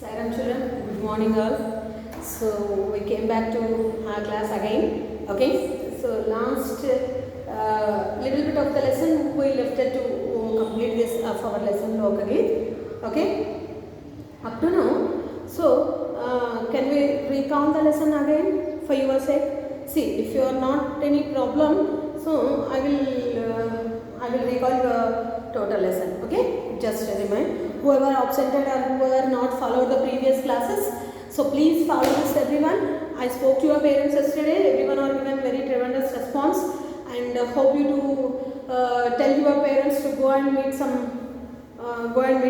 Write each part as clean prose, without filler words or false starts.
Sairam children, good morning all. So we came back to our class again. Okay. So last little bit of the lesson we left it to complete this of our lesson log again. Okay. Up to now. So can we recount the lesson again for your sake? See, if you are not any problem, so I will recall the total lesson. Okay. Just a reminder. Whoever absented or whoever not followed the previous classes, so please follow this everyone. I spoke to your parents yesterday. Everyone are given very tremendous response, and hope you to tell your parents to go and meet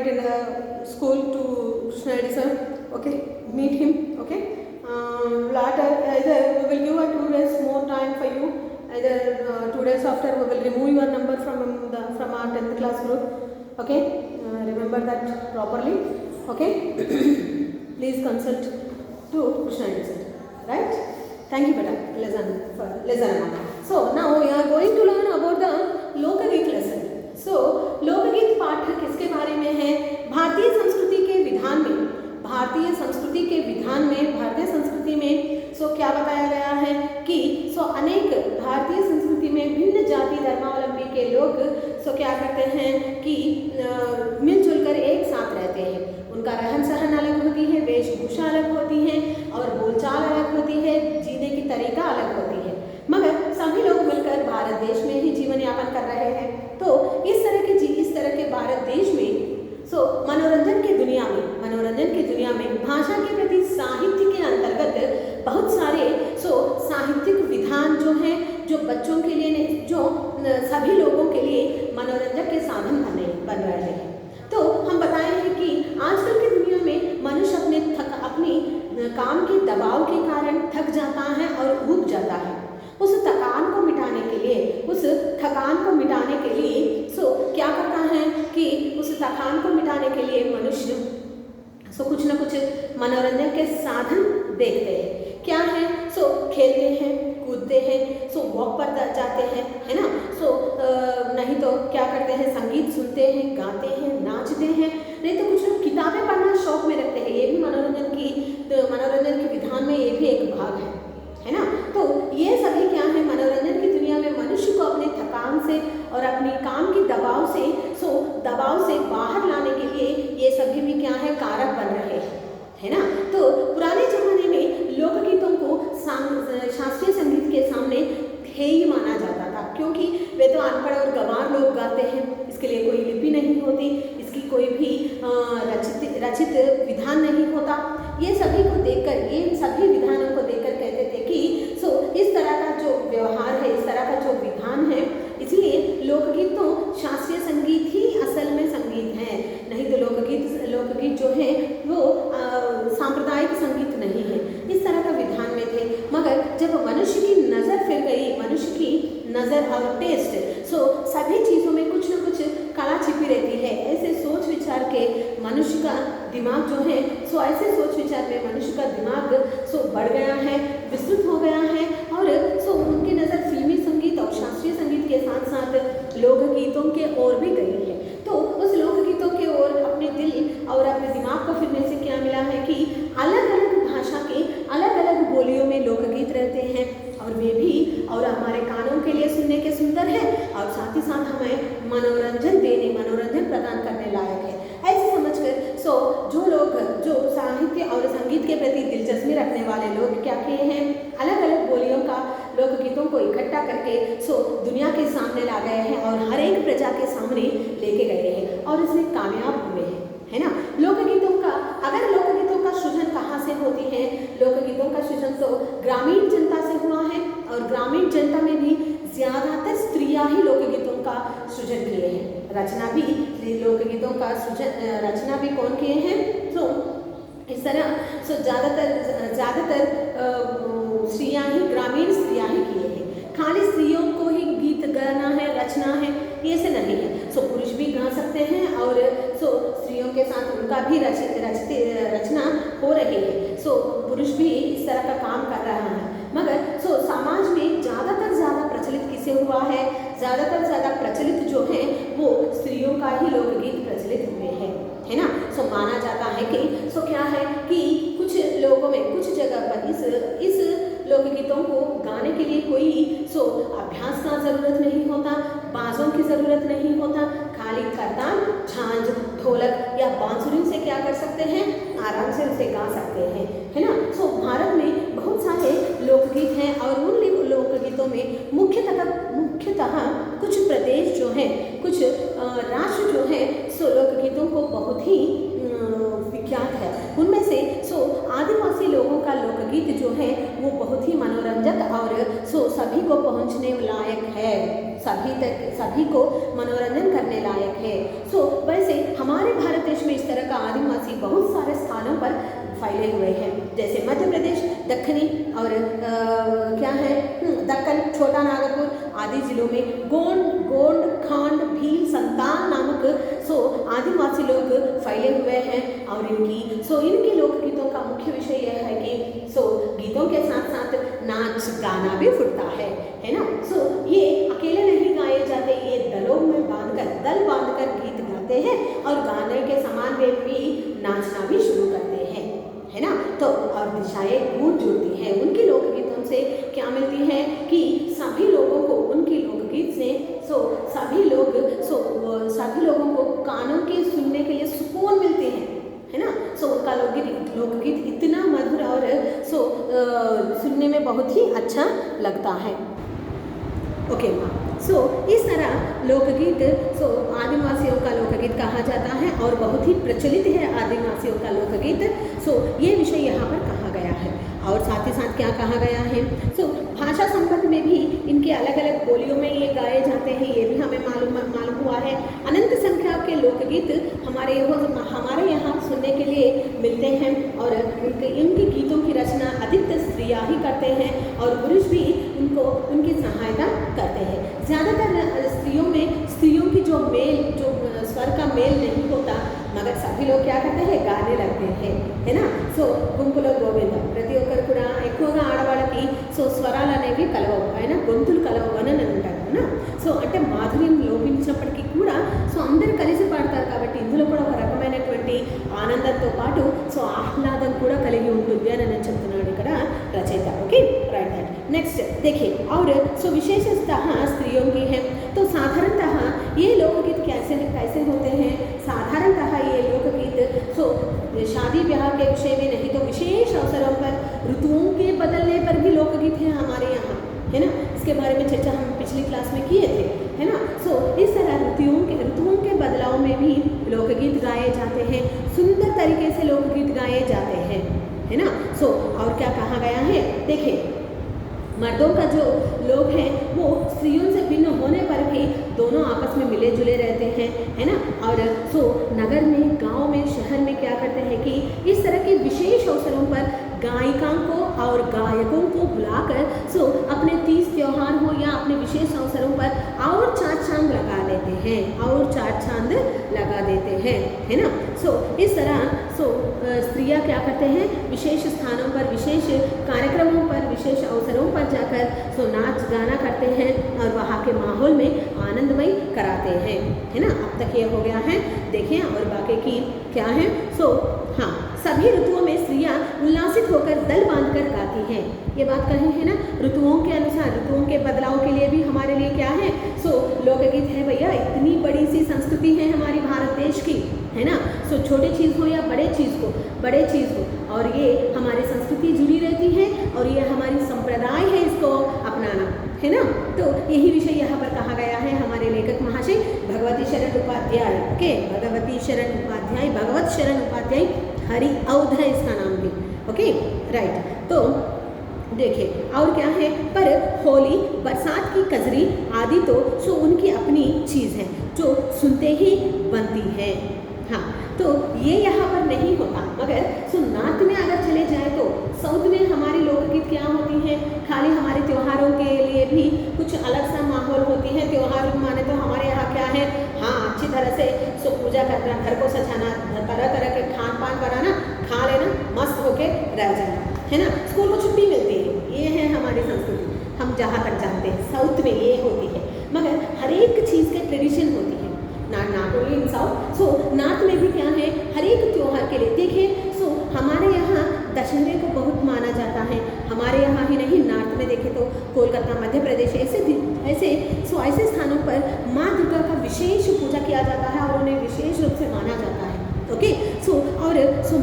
in the school to Krishna Reddy sir. Okay, meet him. Okay. Later either we will give a 2 days more time for you. Either 2 days after we will remove your number from our 10th class group. Okay. Remember that properly. Okay. Please consult to Krishna Reddy sir. Right? Thank you, beta. Listen. So now we are going to learn about the लोकगीत lesson. So लोकगीत पाठ किसके बारे में है? भारतीय संस्कृति के विधान में सो क्या बताया गया है कि सो अनेक भारतीय संस्कृति में भिन्न जाति धर्मावलंबी के लोग सो क्या करते हैं कि मिलजुल कर एक साथ रहते हैं। उनका रहन सहन अलग होती है, वेशभूषा अलग होती है और बोलचाल अलग होती है, जीने की तरीका अलग होती है, मगर सभी लोग मिलकर भारत देश में ही जीवन यापन कर रहे हैं। तो इस तरह के भारत देश में सो मनोरंजन की दुनिया में भाषा के प्रति साहित्य के अंतर्गत बहुत सारे साहित्यिक विधान जो हैं, जो बच्चों के लिए जो सभी लोगों के लिए मनोरंजन के साधन बन रहे हैं। तो हम बताए हैं कि आजकल की दुनिया में मनुष्य अपनी काम के दबाव के कारण थक जाता है और ऊब जाता है। उस थकान को मिटाने के लिए क्या करता है कि उस थकान को मिटाने के लिए मनुष्य कुछ न कुछ मनोरंजन के साधन देखते हैं। क्या है? खेलते हैं, कूदते हैं, वॉक पर जाते हैं, है ना। नहीं तो क्या करते हैं, संगीत सुनते हैं, गाते हैं, नाचते हैं, नहीं तो कुछ लोग किताबें पढ़ना शौक में रखते हैं। ये भी मनोरंजन की विधान में ये भी एक भाग है ना। तो ये सभी क्या है, मनोरंजन की दुनिया में मनुष्य को अपने थकान से और अपनी काम के दबाव से बाहर लाने के लिए ये सभी भी क्या है, कारक बन रहे हैं, है ना। तो पुराने जमाने में लोकगीतों को शास्त्रीय संगीत के सामने हेय माना जाता था, क्योंकि वे तो अनपढ़ और गंवार लोग गाते हैं। इसके लिए कोई लिपि नहीं होती, इसकी कोई भी रचित विधान नहीं होता। ये सभी विधानों को देखकर कहते थे कि इस तरह का जो व्यवहार है, इस तरह का जो विधान है, इसलिए लोकगीत तो शास्त्रीय संगीत ही असल में संगीत है। नहीं तो लोकगीत जो है वो सांप्रदायिक संगीत नहीं है। इस तरह का विधान में थे, मगर जब मनुष्य की नज़र फिर गई, मनुष्य की नज़र और टेस्ट, सभी चीज़ों में कुछ न कुछ कला छिपी रहती है। ऐसे सोच विचार के मनुष्य का दिमाग जो है, ऐसे सोच विचार में मनुष्य का दिमाग बढ़ गया है, विस्तृत हो गया है, और उनकी नज़र फिल्मी संगीत और शास्त्रीय संगीत के साथ साथ लोकगीतों के ओर भी गई है। तो उस लोकगीतों के ओर अपने दिल और अपने दिमाग को फिरने से क्या मिला है कि अलग अलग भाषा के अलग अलग बोलियों में लोकगीत रहते हैं, और वे भी और हमारे कानों के लिए सुनने के सुंदर है, और साथ ही साथ हमें मनोरंजन प्रदान करने लायक है। ऐसे समझकर जो लोग जो साहित्य और संगीत के प्रति दिलचस्पी रखने वाले लोग क्या किए हैं, अलग अलग बोलियों का लोकगीतों को इकट्ठा करके दुनिया के सामने ला गए हैं और हर एक प्रजा के सामने लेके गए हैं, और इसमें कामयाब हुए हैं, है ना। लोकगीतों का सृजन कहाँ से होती है? लोकगीतों का सृजन ग्रामीण जनता से हुआ है, और ग्रामीण जनता में भी ज्यादातर स्त्रियां ही लोकगीतों का सृजन किए हैं। लोकगीतों का रचना भी कौन किए हैं? इस तरह ज्यादातर ग्रामीण स्त्रियां ही किए हैं। खाली स्त्रियों को ही गीत गाना है, रचना है, ये से नहीं है। पुरुष भी गा सकते हैं, और स्त्रियों के साथ उनका भी रचना हो रही है। पुरुष भी इस तरह का काम कर रहा है, मगर समाज में ज़्यादा प्रचलित किसे हुआ है? ज़्यादा प्रचलित जो है वो स्त्रियों का ही लोकगीत प्रचलित हुए हैं, है ना। माना जाता है कि क्या है लोकगीतों को गाने के लिए कोई अभ्यास का ज़रूरत नहीं होता, बाजों की ज़रूरत नहीं होता, खाली करताल, झांझ, ढोलक या बांसुरी से क्या कर सकते हैं, आराम से उसे गा सकते हैं, है ना। भारत में बहुत सारे लोकगीत हैं और उन लोकगीतों में मुख्यतः कुछ प्रदेश जो हैं, कुछ राष्ट्र जो हैं लोकगीतों को बहुत ही विख्यात है। उनमें से आदिवासी लोगों का लोकगीत जो है वो बहुत ही मनोरंजक और सभी को पहुंचने लायक है, सभी को मनोरंजन करने लायक है। वैसे हमारे भारत देश में इस तरह का आदिवासी बहुत सारे स्थानों पर फैले हुए हैं, जैसे मध्य प्रदेश, दक्षिणी और क्या है दक्कन, छोटा नागपुर आदि जिलों में गोंड, खांड, भील, संतान नामक आदिवासी लोग फैले हुए हैं। और इनकी लोकगीतों का मुख्य विषय यह है कि गीतों के साथ साथ नाच गाना भी फुटता है ना। ये अकेले नहीं गाए जाते, ये दल बांधकर गीत गाते हैं और गाने के समान वे भी नाचना भी शुरू करते हैं, है ना। और दिशाएं गूंज उठती हैं उनकी लोकगीतों से। क्या मिलती है कि सभी लोगों को उनकी लोकगीत से सभी लोगों को कानों के सुनने के लिए सुकून मिलते हैं, है ना। उनका लोकगीत इतना मधुर और सुनने में बहुत ही अच्छा लगता है। ओके इस तरह लोकगीत आदिवासियों का लोकगीत कहा जाता है और बहुत ही प्रचलित है आदिवासियों का लोकगीत। ये विषय यहाँ पर कहा गया है और साथ ही साथ क्या कहा गया है, भाषा संबंध में भी इनके अलग अलग बोलियों में ये गाए जाते हैं, ये भी हमें मालूम हुआ है। अनंत संख्या के लोकगीत हमारे यहाँ सुनने के लिए मिलते हैं और इनके गीतों की रचना अधिकतर स्त्रियाँ ही करते हैं और पुरुष भी उनकी सहायता करते हैं। ज़्यादातर स्त्रियों की जो स्वर का मेल नहीं होता, मगर सभी लोग क्या करते हैं, गाने लगते हैं, है ना। गुंपुलो गोविंद प्रति ఒక్కరు కూడా ఎక్కువగా ఆడవాళ్ళకి స్వరాలు అనేవి కలవవు, అయినా గొంతులు కలవవు అని అంటారు, అవునా. అంటే మాధుర్యం లోపించినప్పటికీ కూడా అందరూ కలిసి పాడతారు కాబట్టి ఇందులో కూడా ఒక రకమైనటువంటి ఆనందంతో పాటు ఆహ్లాదం కూడా కలిగి ఉంటుంది అని నేను చెప్తున్నాడు ఇక్కడ రచయిత। Okay right that. नेक्स्ट देखिए और विशेषतः स्त्रियों की है। साधारणतः ये लोकगीत कैसे होते हैं। साधारणतः ये लोकगीत शादी ब्याह के विषय में नहीं तो विशेष अवसरों पर, ऋतुओं के बदलने पर भी लोकगीत है हमारे यहाँ, है ना। इसके बारे में चर्चा हम पिछली क्लास में किए थे, है ना। इस तरह ऋतुओं के बदलाव में भी लोकगीत गाए जाते हैं, सुंदर तरीके से लोकगीत गाए जाते हैं, है ना। और क्या कहा गया है, देखिए मर्दों का जो लोग हैं वो स्त्रियों से भिन्न होने पर भी दोनों आपस में मिले जुले रहते हैं, है ना। और नगर में, गांव में, शहर में क्या करते हैं कि इस तरह के विशेष अवसरों पर गायिकाओं को और गायकों को बुलाकर अपने तीज त्योहार हो या अपने विशेष अवसरों पर और चार चांद लगा देते हैं, है ना। इस तरह स्त्रियां क्या करते हैं, विशेष स्थानों पर, विशेष कार्यक्रमों पर, विशेष अवसरों पर जाकर नाच गाना करते हैं और वहाँ के माहौल में आनंदमय कराते हैं, है ना। अब तक ये हो गया है, देखिए और बाकी की क्या है। हाँ, सभी ऋतुओं में स्त्रियां उल्लासित होकर दल बांधकर गाती हैं। ये बात कही है ना, ऋतुओं के अनुसार, ऋतुओं के बदलाव के लिए भी हमारे लिए क्या है, लोकगीत है भैया। इतनी बड़ी सी संस्कृति है हमारी भारत देश की, है ना। छोटी चीज़ हो या बड़े चीज़ हो, और ये हमारी संस्कृति जुड़ी रहती है और ये हमारी संप्रदाय है इसको अपनाना, है ना। यही विषय यहाँ पर कहा गया है हमारे लेखक महाशय भगवती शरण उपाध्याय। ओके, भगवत शरण उपाध्याय हरि औध है इसका नाम भी। Okay right. देखिए और क्या है, पर होली, बरसात की कजरी आदि उनकी अपनी चीज़ है जो सुनते ही बनती है। हाँ, ये यहाँ पर नहीं होता, मगर नॉर्थ में अगर चले जाए तो साउथ में हमारी लोकगीत क्या होती हैं, खाली हमारे त्योहारों के लिए भी कुछ अलग सा माहौल होती है। त्योहार माने तो हमारे यहाँ क्या है, हाँ अच्छी तरह से पूजा करना, घर को सजाना, तरह तरह के खान पान बनाना, खा लेना, मस्त होके रह जाना, है ना। स्कूल को छुट्टी मिलती है, ये है हमारी संस्कृति। हम जहाँ तक जानते हैं साउथ में ये होती है, मगर हर एक चीज़ के ट्रेडिशन होती है, not only in south. North में भी क्या है, हर एक त्योहार के लिए देखिए, हमारे यहाँ दशहरे को बहुत माना जाता है। हमारे यहाँ ही नहीं, नॉर्थ में देखें तो कोलकाता, मध्य प्रदेश, ऐसे स्थानों पर माँ दुर्गा का विशेष पूजा किया जाता है और उन्हें विशेष रूप से माना जाता है। ओके,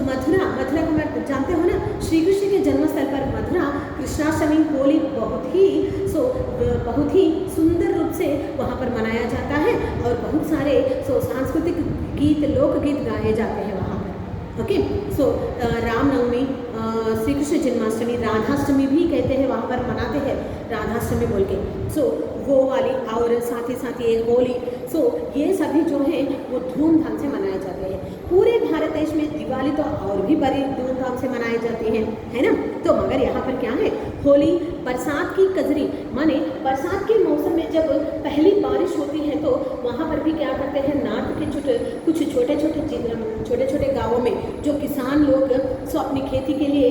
मथुरा का मैं जानते हो ना, श्री कृष्ण के जन्मस्थल पर मथुरा कृष्णाष्टमी, होली बहुत ही सुंदर रूप से वहाँ पर मनाया जाता है और बहुत सारे सांस्कृतिक गीत, लोकगीत गाए जाते हैं वहाँ पर। ओके, रामनवमी, श्री कृष्ण जन्माष्टमी, राधाष्टमी भी कहते हैं, वहाँ पर मनाते हैं राधाष्टमी बोल के। वो वाली, और साथ ही ये होली, ये सभी जो हैं वो धूमधाम से मनाए जाते हैं। पूरे भारत देश में दिवाली तो और भी बड़ी धूमधाम से मनाई जाती है ना। तो मगर यहाँ पर क्या है, होली बरसात की कजरी, माने बरसात के मौसम में जब पहली बारिश होती है तो वहाँ पर भी क्या करते हैं, नॉर्थ के कुछ छोटे छोटे गाँवों में जो किसान लोग अपनी खेती के लिए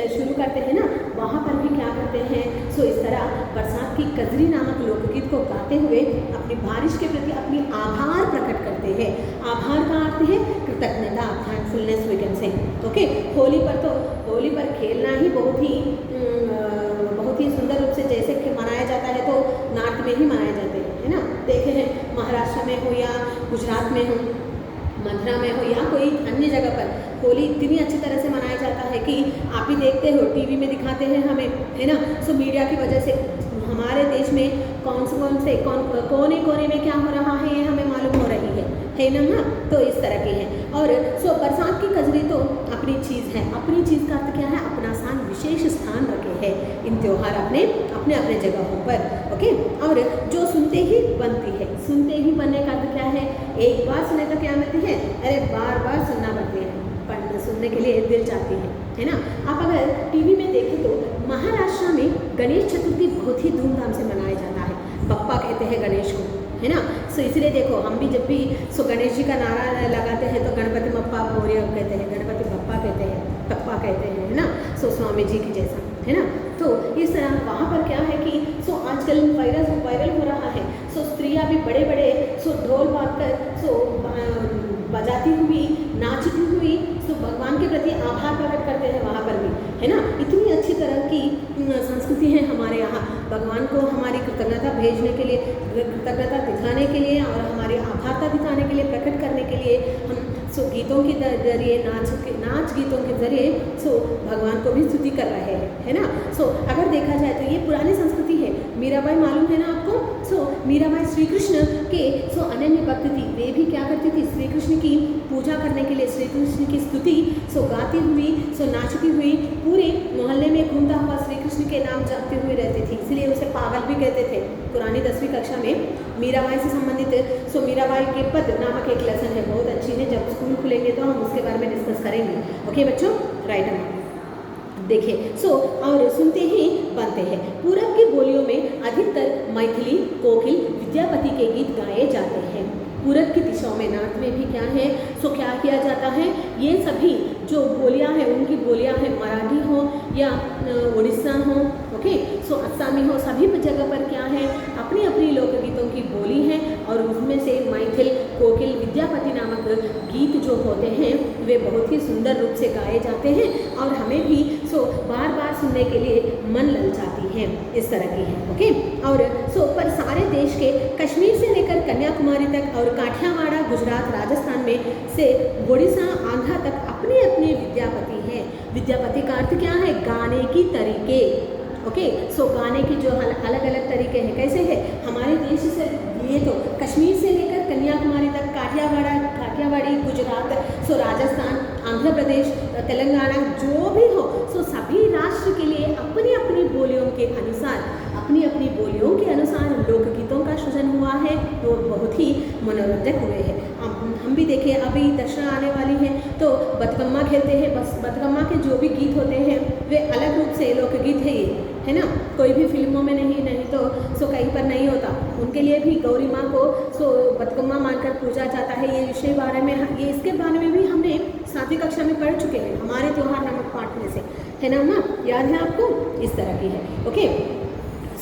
शुरू करते हैं ना, वहाँ पर भी क्या करते हैं, इस तरह बरसात की कजरी नामक लोकगीत को गाते हुए अपनी बारिश के प्रति अपनी आभार प्रकट करते हैं। आभार का अर्थ है कृतज्ञता, thankfulness we can say. Okay, Holi पर खेलना ही बहुत ही सुंदर रूप से जैसे कि मनाया जाता है, तो नॉर्थ में ही मनाए जाते हैं, है ना। देखे हैं महाराष्ट्र में हो या गुजरात में हो, मथुरा में हो या कोई अन्य जगह पर होली इतनी अच्छी तरह से मनाया जाता है कि आप ही देखते हो, टीवी में दिखाते हैं हमें, है ना। मीडिया की वजह से हमारे देश में कोने कोने में क्या हो रहा है ये हमें मालूम हो रही है ना। तो इस तरह की है। और बरसात की कजरी तो अपनी चीज़ है। अपनी चीज़ का अर्थ क्या है, अपना विशेष स्थान रखे हैं इन त्योहार अपने जगहों पर। ओके, और जो सुनते ही बनती है, सुनते ही बनने का अर्थ क्या है, एक बार सुने तो क्या मिलती है, अरे बार बार सुनना पड़ती है, पढ़ने सुनने के लिए दिल चाहती है ना। आप अगर टीवी में देखें तो महाराष्ट्र में गणेश चतुर्थी बहुत ही धूमधाम से मनाया जाता है। बप्पा कहते हैं गणेश को, है ना। इसलिए देखो, हम भी जब भी गणेश जी का नारा लगाते हैं तो गणपति बप्पा मोरया कहते हैं, गणपति बप्पा कहते हैं, पप्पा कहते हैं, है ना। स्वामी जी की जैसा, है ना। तो इस तरह वहाँ पर क्या है कि आजकल वायरल हो रहा है। स्त्रियाँ भी बड़े बड़े ढोल बांधकर बजाती हुई, नाचती हुई भगवान के प्रति आभार प्रकट करते हैं वहाँ पर भी, है ना। इतनी अच्छी तरह की संस्कृति है हमारे यहाँ। भगवान को हमारी कृतज्ञता भेजने के लिए, कृतज्ञता दिखाने के लिए और हमारी आभारता दिखाने के लिए, प्रकट करने के लिए हम गीतों के जरिए, नाच गीतों के जरिए भगवान को भी स्तुति कर रहे हैं, है ना। अगर देखा जाए तो ये पुरानी संस्कृति है। मीराबाई मालूम है ना आपको। मीराबाई श्री कृष्ण के अनन्य भक्त थी। वे भी क्या करती थी, श्री कृष्ण की पूजा करने के लिए, श्री कृष्ण की स्तुति गाती हुई, नाचती हुई पूरे मोहल्ले में घूमता हुआ श्री कृष्ण के नाम जपते हुए रहती थी। इसलिए उसे पागल भी कहते थे। पुरानी 10वीं कक्षा में मीराबाई से संबंधित मीराबाई के पद नामक एक लेसन है, बहुत अच्छी है। जब स्कूल खुलेंगे तो हम उसके बारे में डिस्कस करेंगे। ओके बच्चों, राइट है। देखिए और सुनते ही बनते हैं। पूरब की बोलियों में अधिकतर मैथिली, कोकिल, विद्यापति के गीत गाए जाते हैं। पूरब की दिशाओं में, नॉर्थ में भी क्या है, क्या किया जाता है, ये सभी जो बोलियां हैं उनकी बोलियां हैं, मराठी हो या उड़ीसा हो, ओके, असमी हो, सभी जगह पर क्या है, अपनी अपनी लोकगीतों की बोली है। और उसमें से मैथिल, कोकिल, विद्यापति नामक गीत जो होते हैं वे बहुत ही सुंदर रूप से गाए जाते हैं और हमें भी बार बार सुनने के लिए मन ललचाती है। इस तरह की है। ओके, और पर सारे देश के कश्मीर से लेकर कन्याकुमारी तक और काठियावाड़, गुजरात, राजस्थान में से उड़ीसा, आंध्रा तक अपने अपने विद्यापति हैं। विद्यापति का अर्थ क्या है, गाने की तरीके। ओके, गाने की जो अलग अलग तरीके हैं, कैसे है हमारे देश से ये तो कश्मीर से लेकर कन्याकुमारी तक, काठियावाड़ी, गुजरात, राजस्थान, आंध्र प्रदेश, तेलंगाना, जो भी हो, सभी राष्ट्र के लिए अपनी अपनी बोलियों के अनुसार, अपनी अपनी बोलियों के अनुसार लोकगीतों का सृजन हुआ है। तो बहुत ही मनोरंजक हुए हैं। हम भी देखें, अभी दशहरा आने वाली है तो बतकम्मा खेलते हैं। बस बतकम्मा के जो भी गीत होते हैं वे अलग रूप से लोकगीत है ये, है ना। कोई भी फिल्मों में नहीं तो कहीं पर नहीं होता। उनके लिए भी गौरी माँ को बतकम्मा मानकर पूजा जाता है। ये विषय बारे में, ये इसके बारे में भी हमने 7वीं कक्षा में पढ़ चुके हैं हमारे त्योहार नामक पाठ में से, है ना माँ, याद है आपको। इस तरह की है। ओके,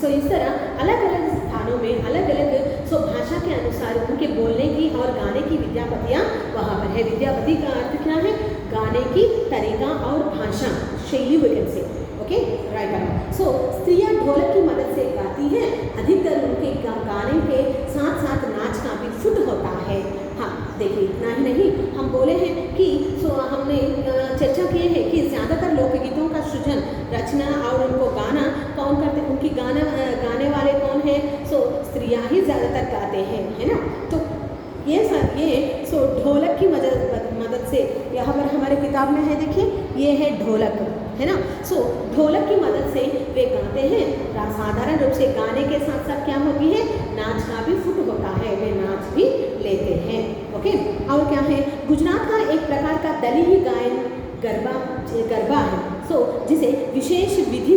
इस तरह अलग अलग स्थानों में अलग अलग भाषा के अनुसार उनके बोलने की और गाने की विद्यापतियाँ वहाँ पर है। विद्यापति का अर्थ क्या है, गाने की तरीका और भाषा, शैली वगैरह से। Okay, right. सो स्त्रियां ढोलक की मदद से गाती हैं, अधिकतर उनके गाने के साथ साथ नाच का भी फुट होता है। हाँ देखिए, इतना ही नहीं, हम बोले हैं कि हमने चर्चा की है कि ज़्यादातर लोकगीतों का सृजन, रचना और उनको गाना कौन करते, उनकी गाने वाले कौन है? स्त्रियां ही ज़्यादातर गाते हैं, है ना। तो ये ढोलक की मदद से, यहाँ पर हमारे किताब में है, देखिए ये है ढोलक, है ना। ढोलक की मदद से वे गाते हैं। साधारण रूप से गाने के साथ साथ क्या होती है? नाच का भी फुट होता है, वे नाच भी लेते हैं। ओके, और क्या है? गुजरात का एक प्रकार का दलीय गायन गरबा है, जिसे विशेष विधि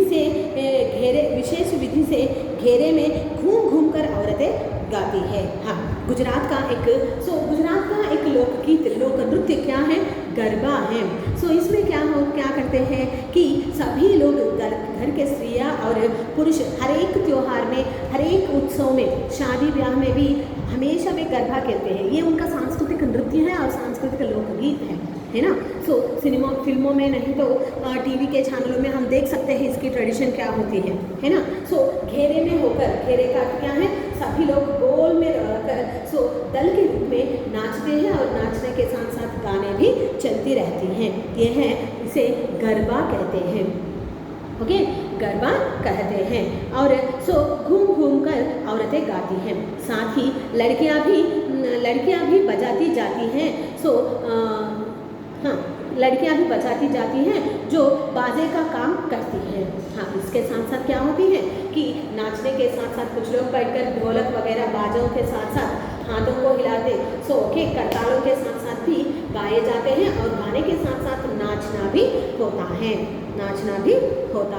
से घेरे में घूम घूम कर औरतें गाती है। हाँ, गुजरात का एक लोक नृत्य क्या है? गरबा है। इसमें क्या करते हैं कि सभी लोग घर के स्त्रियां और पुरुष हर एक त्योहार में, हर एक उत्सव में, शादी ब्याह में भी हमेशा वे गरबा खेलते हैं। ये उनका सांस्कृतिक नृत्य है और सांस्कृतिक लोकगीत है ना। फिल्मों में नहीं तो टीवी के चैनलों में हम देख सकते हैं इसकी ट्रेडिशन क्या होती है ना। घेरे में होकर, घेरे का अर्थ क्या है? सभी लोग गोल में रहकर दल के रूप में नाचते हैं और नाचने के साथ साथ गाने भी चलती रहती हैं। ये है, इसे गरबा कहते हैं। ओके, गरबा कहते हैं। और घूम घूम कर औरतें गाती हैं, साथ ही लड़कियां भी बजाती जाती हैं। लड़कियां भी बजाती जाती हैं जो बाजे का काम करती हैं। हाँ, इसके साथ साथ क्या होती है कि नाचने के साथ साथ कुछ लोग बैठकर ढोलक वगैरह बाजों के साथ साथ हाथों को हिलाते, ओके, करतालों के साथ साथ भी गाए जाते हैं और गाने के साथ साथ नाचना भी होता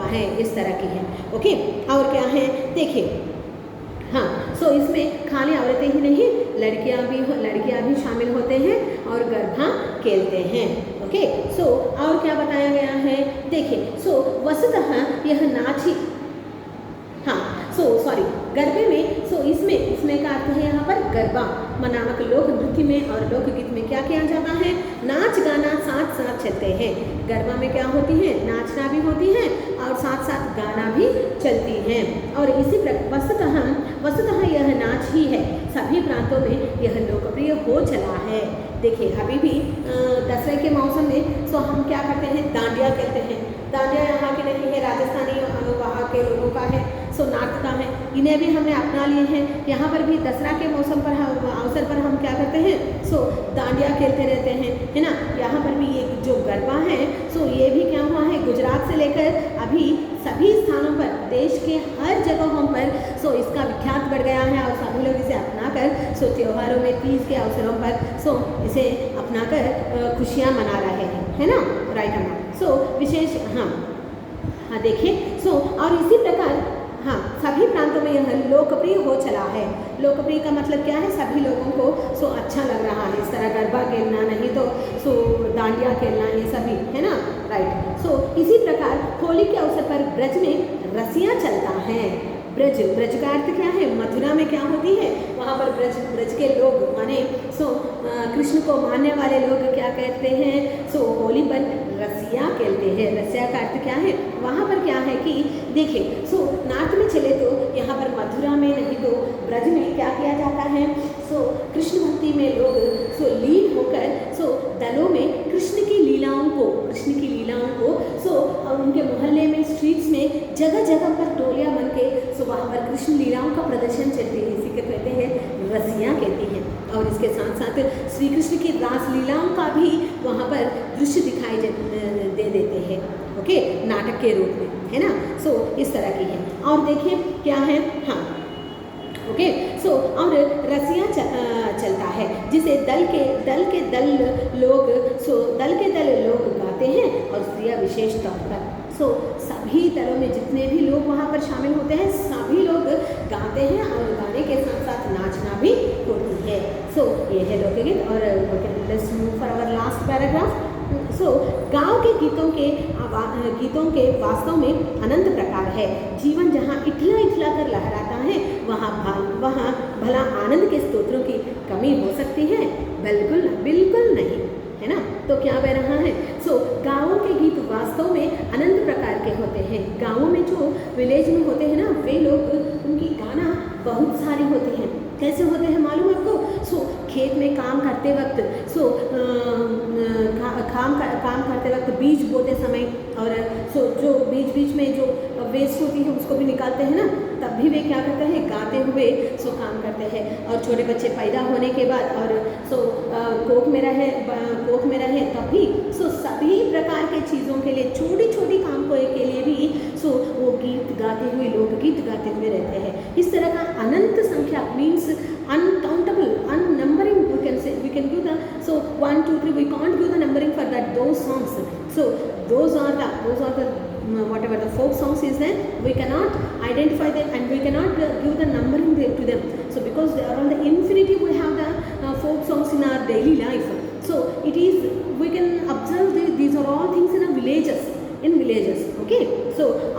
है। इस तरह की है। ओके, और क्या है? देखिए, हाँ, इसमें खाली औरतें ही नहीं, लड़कियां भी शामिल होते हैं और गरबा खेलते हैं। ओके, और क्या बताया गया है? देखिए, वस्तुतः यह नाच ही, हाँ, गरबे में, इसमें का अर्थ है यहाँ पर गरबा नामक लोक नृत्य में और लोकगीत में क्या किया जाता है? नाच गाना साथ साथ चलते हैं। गरबा में क्या होती है? नाचना भी होती है और साथ साथ गाना भी चलती है। और इसी वस्तुतः यह नाच ही है, सभी प्रांतों में यह लोकप्रिय हो चला है। देखिए, अभी भी दसरे के मौसम में हम क्या करते हैं? डांडिया खेलते हैं। डांडिया यहाँ के नहीं है, राजस्थानी वहाँ के लोगों का है, नार्थ का है। इन्हें भी हमने अपना लिए हैं। यहाँ पर भी दसरा के मौसम पर अवसर पर हम क्या करते हैं? डांडिया खेलते रहते हैं, है ना। यहाँ पर भी ये जो गरबा है, ये भी क्या हुआ है? गुजरात से लेकर अभी सभी स्थानों पर, देश के हर जगहों पर इसका विख्यात बढ़ गया है और सभी लोग इसे अपनाकर त्योहारों में, तीज के अवसरों पर इसे अपनाकर खुशियाँ मना रहे हैं, है ना, राइट अम्मा। विशेष, हाँ देखिए, और इसी प्रकार, हाँ, सभी प्रांतों में यह लोकप्रिय हो चला है। लोकप्रिय का मतलब क्या है? सभी लोगों को अच्छा लग रहा है। इस तरह गरबा खेलना, नहीं तो डांडिया खेलना, ये सभी, है ना, राइट। इसी प्रकार होली के अवसर पर ब्रज में रसियाँ चलता है। ब्रज का अर्थ क्या है? मथुरा में क्या होती है? वहाँ पर ब्रज के लोग, माने कृष्ण को मानने वाले लोग क्या कहते हैं? होली पर रसिया खेलते हैं। रसिया का अर्थ क्या है? वहाँ पर क्या है कि देखिए, नार्थ में चले तो यहाँ पर मथुरा में, नहीं तो ब्रज में क्या किया जाता है? कृष्ण भक्ति में लोग लीन होकर दलों में कृष्ण की लीलाओं को उनके मोहल्ले में, स्ट्रीट्स में, जगह जगह पर टोलियाँ बन के वहाँ पर कृष्ण लीलाओं का प्रदर्शन चलते हैं। इसी को कहते हैं रसियाँ कहती हैं। और इसके साथ साथ श्री कृष्ण की रास लीलाओं का भी वहाँ पर दृश्य दिखाई दे देते हैं, ओके, नाटक के रूप में, है ना। इस तरह की है। और देखिए क्या है, हाँ, ओके, और रसिया चलता है जिसे दल के दल लोग गाते हैं और स्त्रियाँ विशेष तौर पर। सभी दलों में जितने भी लोग वहाँ पर शामिल होते हैं, सभी लोग गाते हैं और गाने के साथ साथ नाचना भी होती है। ये है लोकगीत। और let's move for our last paragraph. गाँव के गीतों के वास्तव में अनंत प्रकार है। जीवन जहाँ इठला कर लहराता है, वहाँ भला आनंद के स्तोत्रों की कमी हो सकती है? बिल्कुल नहीं, है ना। तो क्या बह रहा है? गाँवों के गीत वास्तव में अनंत प्रकार के होते हैं। गाँवों में जो विलेज में होते हैं ना, वे लोग उनकी गाना बहुत सारे होते हैं। कैसे होते हैं मालूम आपको? खेत में काम करते वक्त, काम करते वक्त बीज बोते समय, और जो बीच में जो वेस्ट होती है उसको भी निकालते हैं ना, तब भी वे क्या करते हैं, गाते हुए काम करते हैं। और छोटे बच्चे पैदा होने के बाद और कोख में रहे तब भी सभी प्रकार के चीज़ों के लिए, छोटी छोटी काम के लिए भी वो गीत गाते हुए, लोकगीत गाते हुए रहते हैं। इस तरह का अनंत संख्या means uncountable, unnumbered, we can give the 1 2 3, we can't give the numbering for that, those songs. Those are the whatever the folk songs is there, we cannot identify them and we cannot give the numbering to them. Because they are on the infinity, we have the folk songs in our daily life. It is, we can observe these are all things in villages, okay.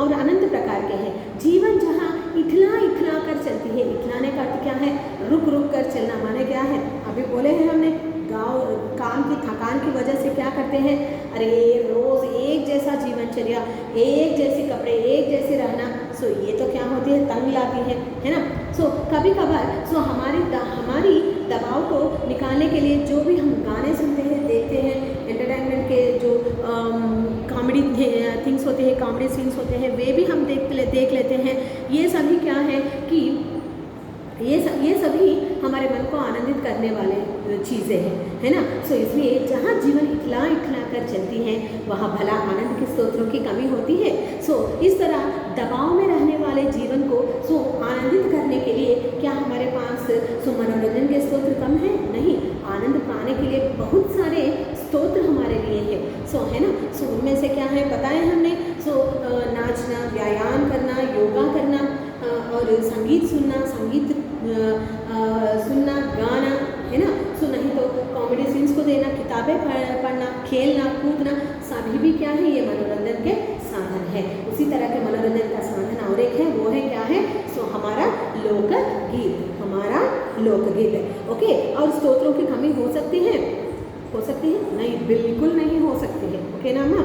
और अनंत प्रकार के हैं। जीवन जहाँ इठला कर चलती है, इठलाने का अर्थ क्या है, रुक कर चलना, माने क्या है, अभी बोले हैं हमने, गाँव काम की थकान की वजह से क्या करते हैं, अरे रोज़ एक जैसा जीवनचर्या, एक जैसे कपड़े, एक जैसे रहना, ये तो क्या होती है, तंग लाती है ना। कभी कभार हमारी दबाव को निकालने के लिए जो भी हम गाने सुनते हैं, देखते हैं, एंटरटेनमेंट के जो कॉमेडी थिंग्स होते हैं, कॉमेडी सीन्स होते हैं, वे भी हम देख लेते हैं। ये सभी क्या है कि ये सभी हमारे मन को आनंदित करने वाले चीज़ें हैं, है ना। इसलिए जहाँ जीवन इठला कर चलती है, वहाँ भला आनंद के स्रोतों की कमी होती है। इस तरह दबाव में रहने वाले जीवन को आनंदित करने के लिए क्या हमारे पास मनोरंजन के स्रोत कम है? नहीं, आनंद पाने के लिए बहुत सारे स्तोत्र हमारे लिए है, है ना। उनमें से क्या है बताएं हमने, नाचना, व्यायाम करना, योगा करना, और संगीत सुनना, गाना, है ना। नहीं तो कॉमेडी सीन्स को देना, किताबें पढ़ना, खेलना, कूदना, सभी भी क्या है, ये मनोरंजन के साधन है। उसी तरह के मनोरंजन का साधन और एक है, वो है क्या है, हमारा लोकगीत, ओके। और स्तोत्रों की कमी हो सकती है? नहीं, बिल्कुल नहीं हो सकती है, ओके ना माँ।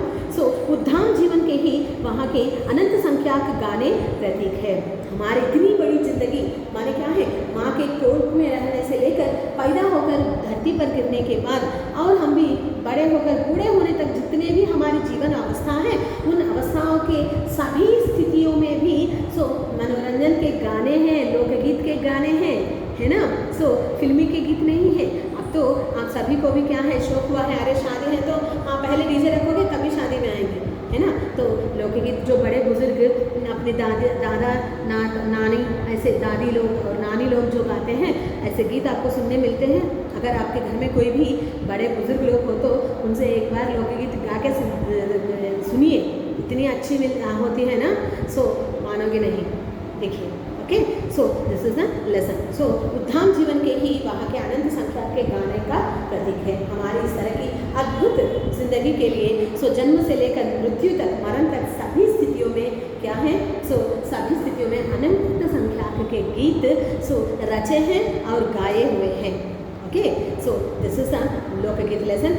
उद्धाम जीवन के ही वहाँ के अनंत संख्याक गाने प्रतीक है। हमारी इतनी बड़ी जिंदगी माने क्या है, माँ के कोख में रहने से लेकर पैदा होकर धरती पर गिरने के बाद, और हम भी बड़े होकर बूढ़े होने तक जितने भी हमारी जीवन अवस्था है, उन अवस्थाओं के सभी स्थितियों में भी मनोरंजन के गाने हैं, लोकगीत के गाने हैं, है ना। फिल्मी के गीत नहीं है। अब तो आप सभी को भी क्या है, शौक हुआ है, अरे शादी है तो हाँ पहले डीजे रखोगे तभी शादी में आएंगे, है ना। लोकगीत जो बड़े बुजुर्ग अपने दादा नानी, ऐसे दादी लोग और नानी लोग जो गाते हैं, ऐसे गीत आपको सुनने मिलते हैं। अगर आपके घर में कोई भी बड़े बुजुर्ग लोग हो तो उनसे एक बार लोकगीत गा के सुनिए, इतनी अच्छी होती है ना, मानोगे नहीं। देखिए, okay. This is the lesson. उद्धाम जीवन के ही वहाँ के अनंत संख्या के गाने का प्रतीक है। हमारी इस तरह की अद्भुत जिंदगी के लिए जन्म से लेकर मृत्यु तक, मरण तक, सभी स्थितियों में क्या है, सभी स्थितियों में अनंत संख्या के गीत रचे हैं और गाए हुए हैं, ओके। दिस इज द लोकगीत लेसन।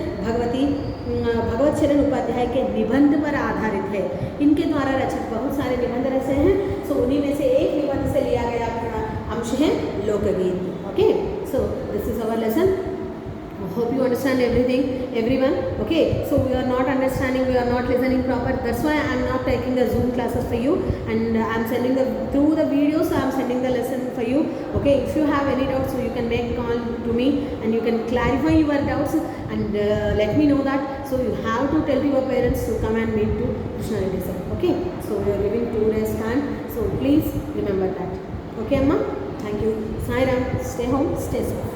भगवत शरण उपाध्याय के निबंध पर आधारित है। इनके द्वारा रचित बहुत सारे निबंध रचे हैं। उन्हीं में से एक निबंध से लिया गया अंश है लोकगीत, okay. This is our lesson. Hope you understand everyone, okay. We are not understanding, we are not listening proper, that's why I am not taking the Zoom classes for you, and I am sending through the videos, I am sending the lesson for you, okay. If you have any doubts, you can make call to me and you can clarify your doubts and let me know that. You have to tell your parents to come and meet to Krishna Reddy sir, okay. We are giving 2 days time, please remember that, okay Amma. Thank you. Sai Ram. Stay home, stay safe.